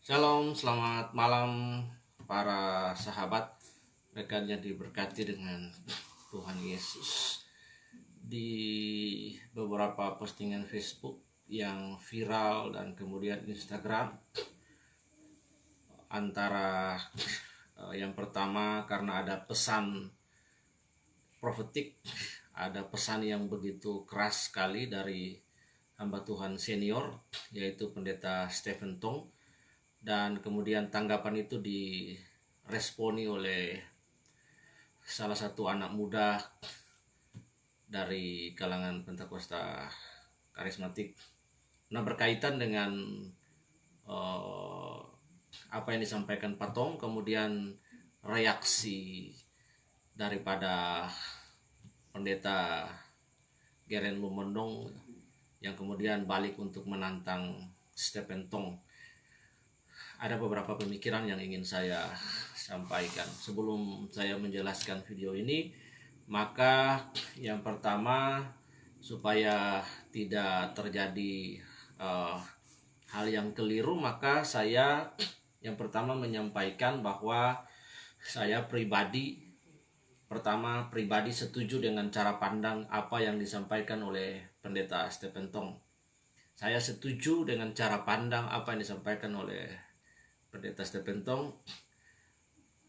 Shalom, selamat malam para sahabat. Rekan yang diberkati dengan Tuhan Yesus. Di beberapa postingan Facebook yang viral dan kemudian Instagram, antara yang pertama karena ada pesan profetik, ada pesan yang begitu keras sekali dari hamba Tuhan senior, yaitu Pendeta Stephen Tong. Dan kemudian tanggapan itu diresponi oleh salah satu anak muda dari kalangan Pentakosta Karismatik. Nah, berkaitan dengan apa yang disampaikan Pak Tong, kemudian reaksi daripada Pendeta Geren Lumendong yang kemudian balik untuk menantang Stephen Tong. Ada beberapa pemikiran yang ingin saya sampaikan. Sebelum saya menjelaskan video ini, maka yang pertama, supaya tidak terjadi hal yang keliru, maka saya yang pertama menyampaikan bahwa saya pribadi setuju dengan cara pandang apa yang disampaikan oleh Pendeta Stephen Tong. Saya setuju dengan cara pandang apa yang disampaikan oleh Pendeta Stephen Tong,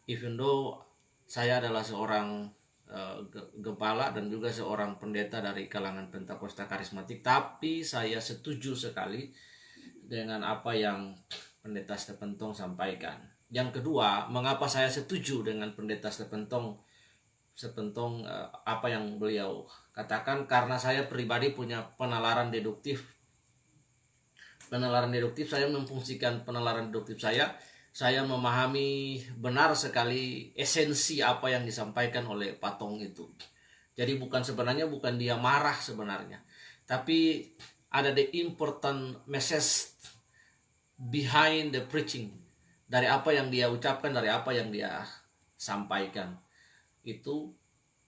even though saya adalah seorang gembala dan juga seorang pendeta dari kalangan Pentakosta Karismatik, tapi saya setuju sekali dengan apa yang Pendeta Stephen Tong sampaikan. Yang kedua, mengapa saya setuju dengan Pendeta Stephen Tong apa yang beliau katakan? Karena saya pribadi punya penalaran deduktif. Saya memfungsikan penalaran deduktif saya memahami benar sekali esensi apa yang disampaikan oleh Pak Tong itu. Jadi bukan dia marah sebenarnya, tapi ada the important message behind the preaching, dari apa yang dia ucapkan, dari apa yang dia sampaikan itu.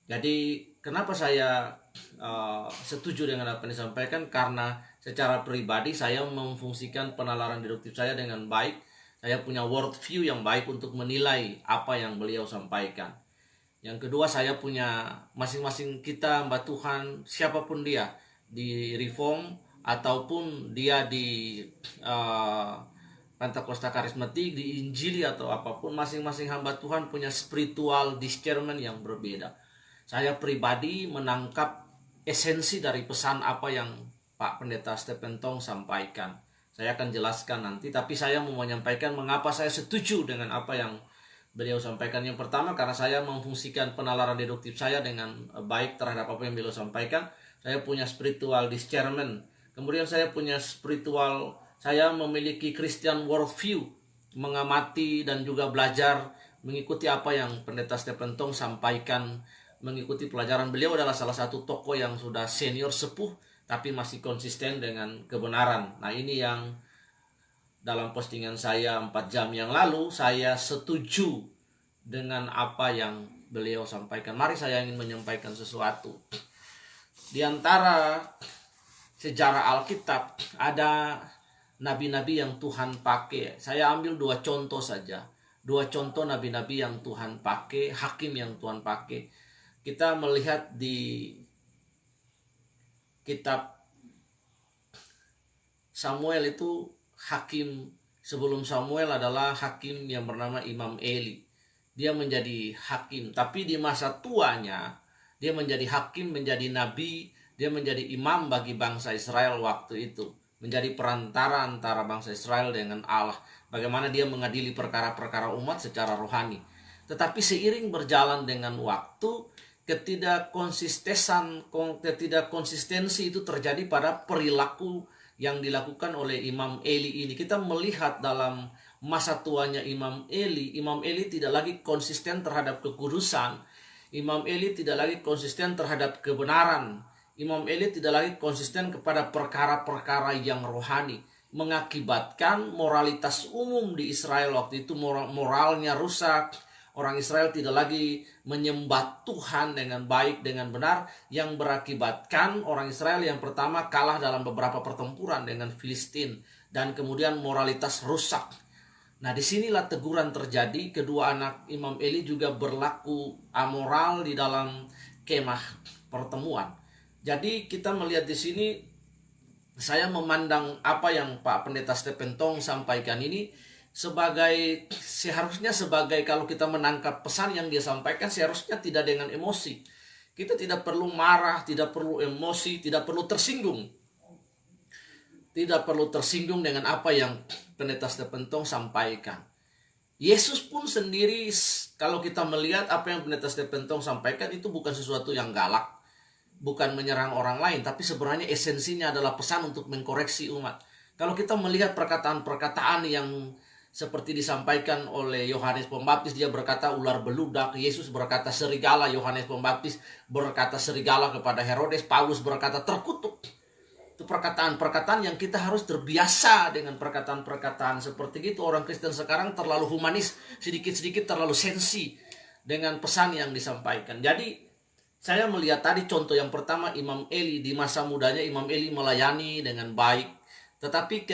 Jadi kenapa saya setuju dengan apa yang disampaikan? Karena secara pribadi saya memfungsikan penalaran deduktif saya dengan baik. Saya punya world view yang baik untuk menilai apa yang beliau sampaikan. Yang kedua, saya punya, masing-masing kita hamba Tuhan, siapapun dia, di Reform ataupun dia di Pentakosta Karismatik, di Injili atau apapun, masing-masing hamba Tuhan punya spiritual discernment yang berbeda. Saya pribadi menangkap esensi dari pesan apa yang Pak Pendeta Stephen Tong sampaikan. Saya akan jelaskan nanti, tapi saya mau menyampaikan mengapa saya setuju dengan apa yang beliau sampaikan. Yang pertama, karena saya memfungsikan penalaran deduktif saya dengan baik terhadap apa yang beliau sampaikan. Saya punya spiritual discernment. Kemudian saya memiliki Christian worldview, mengamati dan juga belajar mengikuti apa yang Pendeta Stephen Tong sampaikan, mengikuti pelajaran. Beliau adalah salah satu tokoh yang sudah senior sepuh tapi masih konsisten dengan kebenaran. Nah, ini yang dalam postingan saya 4 jam yang lalu, saya setuju dengan apa yang beliau sampaikan. Mari saya ingin menyampaikan sesuatu. Di antara sejarah Alkitab ada nabi-nabi yang Tuhan pakai. Saya ambil 2 contoh saja. 2 contoh nabi-nabi yang Tuhan pakai, hakim yang Tuhan pakai. Kita melihat di kitab Samuel itu hakim. Sebelum Samuel adalah hakim yang bernama Imam Eli. Dia menjadi hakim, tapi di masa tuanya dia menjadi hakim, menjadi nabi, dia menjadi imam bagi bangsa Israel waktu itu, menjadi perantara antara bangsa Israel dengan Allah. Bagaimana dia mengadili perkara-perkara umat secara rohani. Tetapi seiring berjalan dengan waktu, ketidakkonsistensi itu terjadi pada perilaku yang dilakukan oleh Imam Eli ini. Kita melihat dalam masa tuanya Imam Eli tidak lagi konsisten terhadap kekudusan. Imam Eli tidak lagi konsisten terhadap kebenaran. Imam Eli tidak lagi konsisten kepada perkara-perkara yang rohani, mengakibatkan moralitas umum di Israel waktu itu moralnya rusak. Orang Israel tidak lagi menyembah Tuhan dengan baik, dengan benar, yang berakibatkan orang Israel yang pertama kalah dalam beberapa pertempuran dengan Filistin, dan kemudian moralitas rusak. Nah, disinilah teguran terjadi. Kedua anak Imam Eli juga berlaku amoral di dalam kemah pertemuan. Jadi kita melihat di sini, saya memandang apa yang Pak Pendeta Stephen Tong sampaikan ini seharusnya sebagai, kalau kita menangkap pesan yang dia sampaikan, seharusnya tidak dengan emosi. Kita tidak perlu marah, tidak perlu emosi, tidak perlu tersinggung. Tidak perlu tersinggung dengan apa yang Pendeta Stephen Tong sampaikan. Yesus pun sendiri, kalau kita melihat apa yang Pendeta Stephen Tong sampaikan, itu bukan sesuatu yang galak, bukan menyerang orang lain, tapi sebenarnya esensinya adalah pesan untuk mengkoreksi umat. Kalau kita melihat perkataan-perkataan yang seperti disampaikan oleh Yohanes Pembaptis, dia berkata ular beludak, Yesus berkata serigala, Yohanes Pembaptis berkata serigala kepada Herodes, Paulus berkata terkutuk. Itu perkataan-perkataan yang kita harus terbiasa dengan perkataan-perkataan seperti itu. Orang Kristen sekarang terlalu humanis, sedikit-sedikit terlalu sensi dengan pesan yang disampaikan. Jadi saya melihat tadi contoh yang pertama, Imam Eli di masa mudanya, Imam Eli melayani dengan baik. Tetapi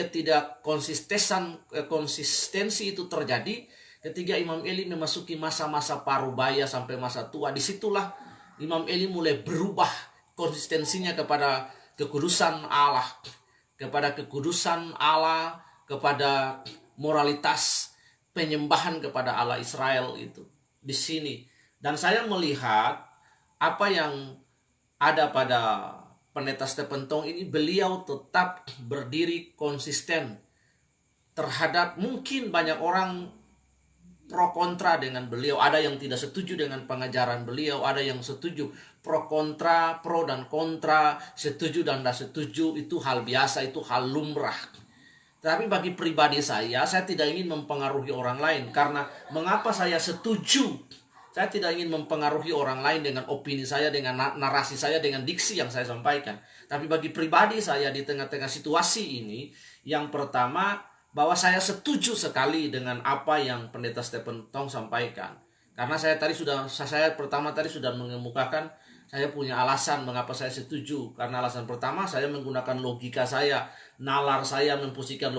konsistensi itu terjadi ketika Imam Eli memasuki masa-masa parubaya sampai masa tua. Disitulah Imam Eli mulai berubah konsistensinya kepada kekudusan Allah, kepada moralitas penyembahan kepada Allah Israel itu di sini. Dan saya melihat apa yang ada pada Pendeta Stephen Tong ini, beliau tetap berdiri konsisten terhadap, mungkin banyak orang pro kontra dengan beliau, ada yang tidak setuju dengan pengajaran beliau, ada yang setuju, pro kontra, pro dan kontra, setuju dan tidak setuju, itu hal biasa, itu hal lumrah. Tapi bagi pribadi saya tidak ingin mempengaruhi orang lain. Karena mengapa saya setuju? Saya tidak ingin mempengaruhi orang lain dengan opini saya, dengan narasi saya, dengan diksi yang saya sampaikan. Tapi bagi pribadi saya di tengah-tengah situasi ini, yang pertama, bahwa saya setuju sekali dengan apa yang Pendeta Stephen Tong sampaikan. Karena saya pertama tadi sudah mengemukakan, saya punya alasan mengapa saya setuju. Karena alasan pertama, saya menggunakan logika saya, nalar saya memposisikan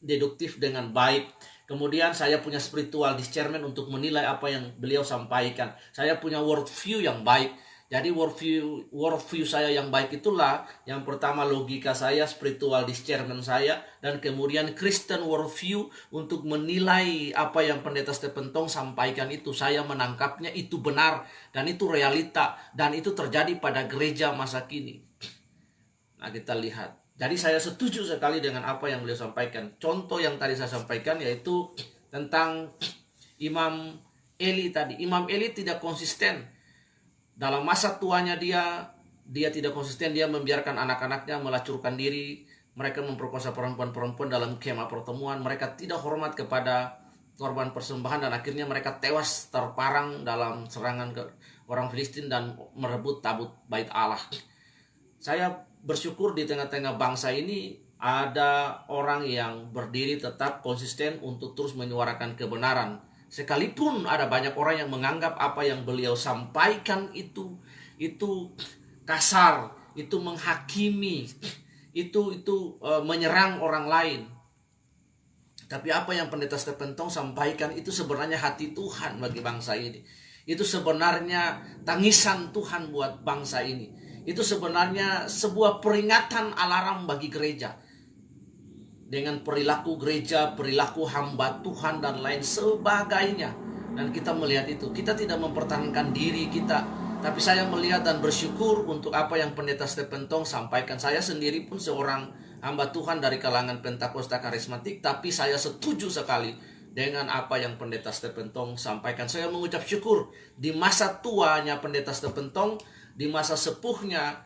deduktif dengan baik. Kemudian saya punya spiritual discernment untuk menilai apa yang beliau sampaikan. Saya punya worldview yang baik. Jadi worldview saya yang baik itulah, yang pertama logika saya, spiritual discernment saya, dan kemudian Christian worldview untuk menilai apa yang Pendeta Stephen Tong sampaikan itu. Saya menangkapnya itu benar, dan itu realita, dan itu terjadi pada gereja masa kini. Nah, kita lihat. Jadi saya setuju sekali dengan apa yang beliau sampaikan. Contoh yang tadi saya sampaikan yaitu tentang Imam Eli tadi. Imam Eli tidak konsisten. Dalam masa tuanya dia tidak konsisten, dia membiarkan anak-anaknya melacurkan diri, mereka memperkosa perempuan-perempuan dalam kemah pertemuan, mereka tidak hormat kepada korban persembahan, dan akhirnya mereka tewas terparang dalam serangan ke orang Filistin dan merebut tabut bait Allah. Saya bersyukur di tengah-tengah bangsa ini ada orang yang berdiri tetap konsisten untuk terus menyuarakan kebenaran. Sekalipun ada banyak orang yang menganggap apa yang beliau sampaikan itu kasar, itu menghakimi, itu menyerang orang lain. Tapi apa yang Pendeta Stephen Tong sampaikan itu sebenarnya hati Tuhan bagi bangsa ini. Itu sebenarnya tangisan Tuhan buat bangsa ini. Itu sebenarnya sebuah peringatan alarm bagi gereja. Dengan perilaku gereja, perilaku hamba Tuhan dan lain sebagainya. Dan kita melihat itu. Kita tidak mempertahankan diri kita, tapi saya melihat dan bersyukur untuk apa yang Pendeta Stephen Tong sampaikan. Saya sendiri pun seorang hamba Tuhan dari kalangan Pentakosta Karismatik, tapi saya setuju sekali dengan apa yang Pendeta Stephen Tong sampaikan. Saya mengucap syukur di masa tuanya Pendeta Stephen Tong, di masa sepuhnya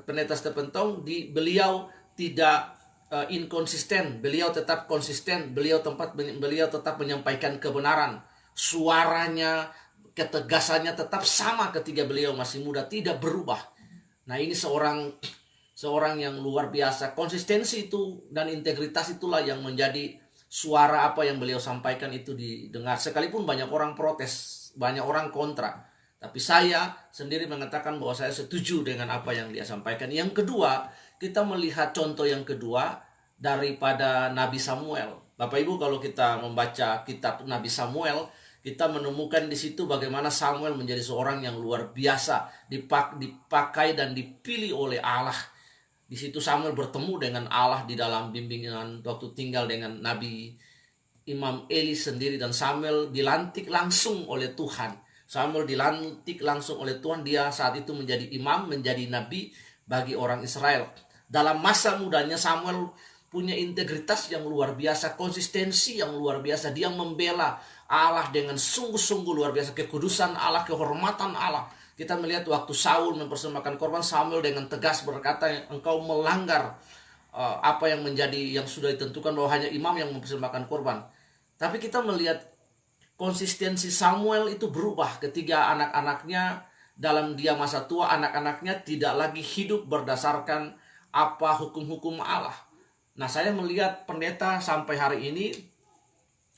Pendeta Stephen Tong, beliau tidak inkonsisten, beliau tetap konsisten, beliau tetap menyampaikan kebenaran. Suaranya, ketegasannya tetap sama ketika beliau masih muda, tidak berubah. Nah, ini seorang yang luar biasa. Konsistensi itu dan integritas itulah yang menjadi suara apa yang beliau sampaikan itu didengar. Sekalipun banyak orang protes, banyak orang kontra, tapi saya sendiri mengatakan bahwa saya setuju dengan apa yang dia sampaikan. Yang kedua, kita melihat contoh yang kedua daripada Nabi Samuel. Bapak Ibu, kalau kita membaca kitab Nabi Samuel, kita menemukan di situ bagaimana Samuel menjadi seorang yang luar biasa, dipakai dan dipilih oleh Allah. Di situ Samuel bertemu dengan Allah di dalam bimbingan waktu tinggal dengan Nabi Imam Eli sendiri, dan Samuel dilantik langsung oleh Tuhan. Samuel dilantik langsung oleh Tuhan. Dia saat itu menjadi imam, menjadi nabi bagi orang Israel. Dalam masa mudanya Samuel punya integritas yang luar biasa, konsistensi yang luar biasa. Dia membela Allah dengan sungguh-sungguh luar biasa. Kekudusan Allah, kehormatan Allah. Kita melihat waktu Saul mempersembahkan korban, Samuel dengan tegas berkata, engkau melanggar apa yang sudah ditentukan bahwa hanya imam yang mempersembahkan korban. Tapi kita melihat konsistensi Samuel itu berubah ketika anak-anaknya dalam dia masa tua, anak-anaknya tidak lagi hidup berdasarkan apa hukum-hukum Allah. Nah, saya melihat pendeta sampai hari ini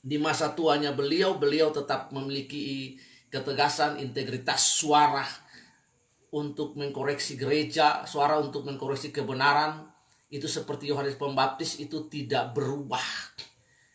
di masa tuanya beliau tetap memiliki ketegasan, integritas, suara untuk mengkoreksi gereja, suara untuk mengkoreksi kebenaran. Itu seperti Yohanes Pembaptis, itu tidak berubah.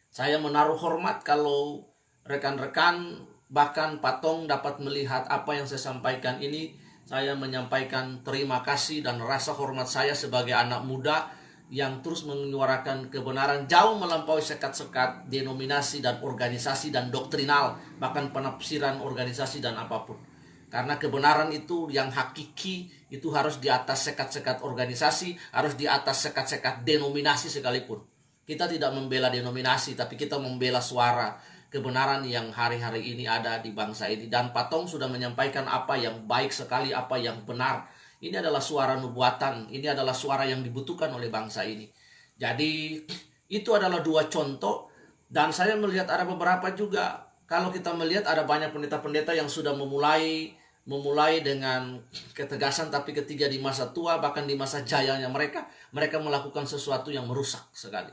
Saya menaruh hormat kalau rekan-rekan bahkan Patong dapat melihat apa yang saya sampaikan ini. Saya menyampaikan terima kasih dan rasa hormat saya sebagai anak muda yang terus menyuarakan kebenaran jauh melampaui sekat-sekat denominasi dan organisasi dan doktrinal, bahkan penafsiran organisasi dan apapun. Karena kebenaran itu yang hakiki itu harus di atas sekat-sekat organisasi, harus di atas sekat-sekat denominasi sekalipun. Kita tidak membela denominasi, tapi kita membela suara kebenaran yang hari-hari ini ada di bangsa ini. Dan Patong sudah menyampaikan apa yang baik sekali, apa yang benar. Ini adalah suara nubuatan, ini adalah suara yang dibutuhkan oleh bangsa ini. Jadi itu adalah dua contoh. Dan saya melihat ada beberapa juga. Kalau kita melihat ada banyak pendeta-pendeta yang sudah memulai dengan ketegasan, tapi ketika di masa tua, bahkan di masa jayanya mereka melakukan sesuatu yang merusak sekali.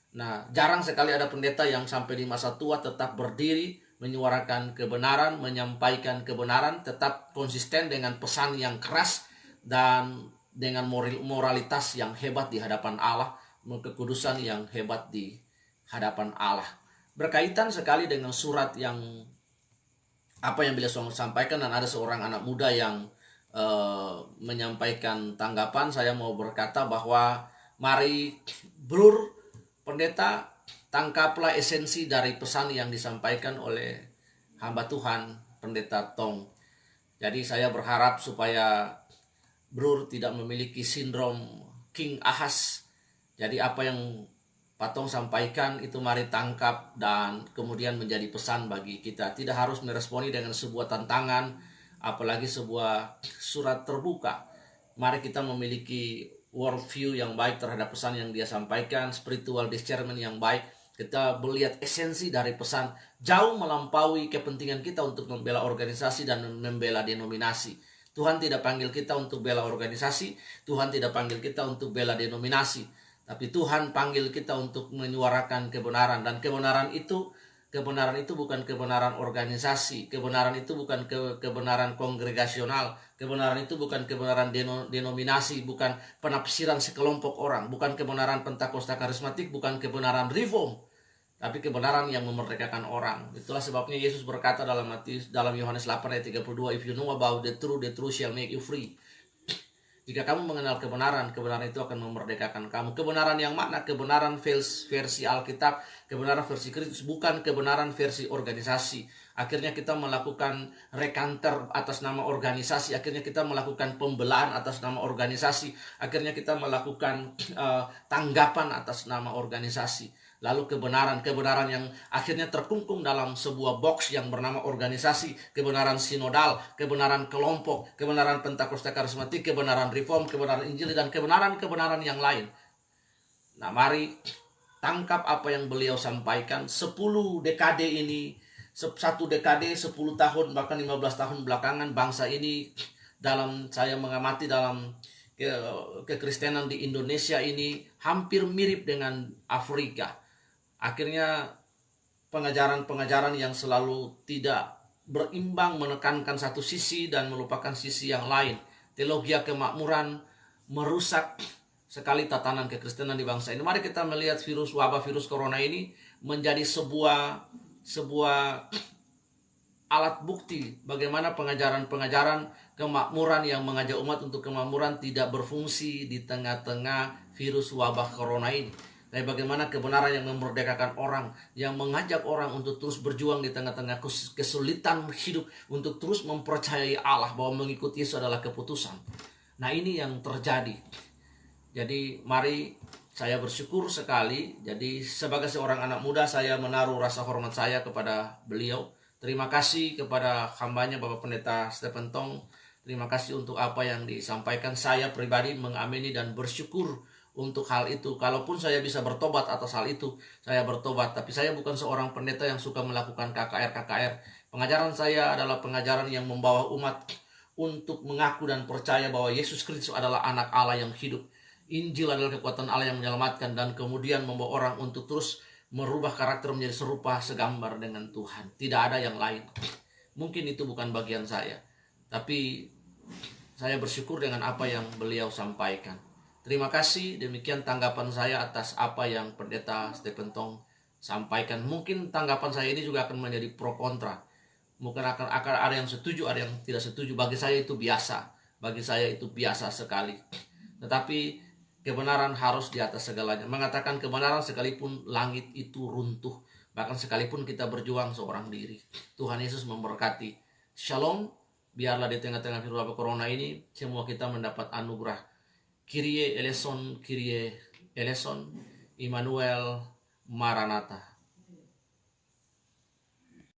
Nah, jarang sekali ada pendeta yang sampai di masa tua tetap berdiri, menyuarakan kebenaran, menyampaikan kebenaran, tetap konsisten dengan pesan yang keras dan dengan moralitas yang hebat di hadapan Allah, kekudusan yang hebat di hadapan Allah. Berkaitan sekali dengan surat yang apa yang beliau sampaikan, dan ada seorang anak muda yang menyampaikan tanggapan. Saya mau berkata bahwa mari Brur pendeta, tangkaplah esensi dari pesan yang disampaikan oleh hamba Tuhan pendeta Tong. Jadi saya berharap supaya Brur tidak memiliki sindrom King Ahaz. Jadi apa yang Patong sampaikan itu mari tangkap dan kemudian menjadi pesan bagi kita. Tidak harus meresponi dengan sebuah tantangan, apalagi sebuah surat terbuka. Mari kita memiliki worldview yang baik terhadap pesan yang dia sampaikan, spiritual discernment yang baik. Kita melihat esensi dari pesan jauh melampaui kepentingan kita untuk membela organisasi dan membela denominasi. Tuhan tidak panggil kita untuk bela organisasi, Tuhan tidak panggil kita untuk bela denominasi, tapi Tuhan panggil kita untuk menyuarakan kebenaran. Dan kebenaran itu bukan kebenaran organisasi, kebenaran itu bukan kebenaran kongregasional, kebenaran itu bukan kebenaran denominasi, bukan penafsiran sekelompok orang, bukan kebenaran Pentakosta karismatik, bukan kebenaran reform, tapi kebenaran yang memerdekakan orang. Itulah sebabnya Yesus berkata dalam Yohanes 8 ayat 32, if you know about the truth shall make you free. Jika kamu mengenal kebenaran, kebenaran itu akan memerdekakan kamu. Kebenaran yang mana? Kebenaran versi Alkitab, kebenaran versi Kristus, bukan kebenaran versi organisasi. Akhirnya kita melakukan rekanter atas nama organisasi, akhirnya kita melakukan pembelaan atas nama organisasi, akhirnya kita melakukan tanggapan atas nama organisasi. Lalu kebenaran yang akhirnya terkungkung dalam sebuah box yang bernama organisasi, kebenaran sinodal, kebenaran kelompok, kebenaran Pentakosta karismatik, kebenaran reform, kebenaran Injil, dan kebenaran-kebenaran yang lain. Nah, mari tangkap apa yang beliau sampaikan. 10 dekade ini, 1 dekade, 10 tahun, bahkan 15 tahun belakangan, bangsa ini saya mengamati dalam kekristenan di Indonesia ini hampir mirip dengan Afrika. Akhirnya pengajaran-pengajaran yang selalu tidak berimbang, menekankan satu sisi dan melupakan sisi yang lain. Teologi kemakmuran merusak sekali tatanan kekristenan di bangsa ini. Mari kita melihat wabah virus corona ini menjadi sebuah alat bukti bagaimana pengajaran-pengajaran kemakmuran yang mengajak umat untuk kemakmuran tidak berfungsi di tengah-tengah virus wabah corona ini. Tapi bagaimana kebenaran yang memerdekakan orang, yang mengajak orang untuk terus berjuang di tengah-tengah kesulitan hidup, untuk terus mempercayai Allah bahwa mengikuti Yesus adalah keputusan. Nah, ini yang terjadi. Jadi mari, saya bersyukur sekali. Jadi sebagai seorang anak muda, saya menaruh rasa hormat saya kepada beliau. Terima kasih kepada hambanya Bapak Pendeta Stephen Tong. Terima kasih untuk apa yang disampaikan. Saya pribadi mengamini dan bersyukur untuk hal itu. Kalaupun saya bisa bertobat atas hal itu, saya bertobat. Tapi saya bukan seorang pendeta yang suka melakukan KKR. Pengajaran saya adalah pengajaran yang membawa umat untuk mengaku dan percaya bahwa Yesus Kristus adalah anak Allah yang hidup. Injil adalah kekuatan Allah yang menyelamatkan, dan kemudian membawa orang untuk terus merubah karakter menjadi serupa segambar dengan Tuhan. Tidak ada yang lain. Mungkin itu bukan bagian saya, tapi saya bersyukur dengan apa yang beliau sampaikan. Terima kasih. Demikian tanggapan saya atas apa yang Pendeta Stephen Tong sampaikan. Mungkin tanggapan saya ini juga akan menjadi pro kontra. Mungkin akan ada yang setuju, ada yang tidak setuju. Bagi saya itu biasa. Bagi saya itu biasa sekali. Tetapi kebenaran harus di atas segalanya. Mengatakan kebenaran sekalipun langit itu runtuh. Bahkan sekalipun kita berjuang seorang diri. Tuhan Yesus memberkati. Shalom. Biarlah di tengah-tengah virus wabah corona ini, semua kita mendapat anugerah. Kyrie eleison, Kyrie eleison, Immanuel, Maranatha.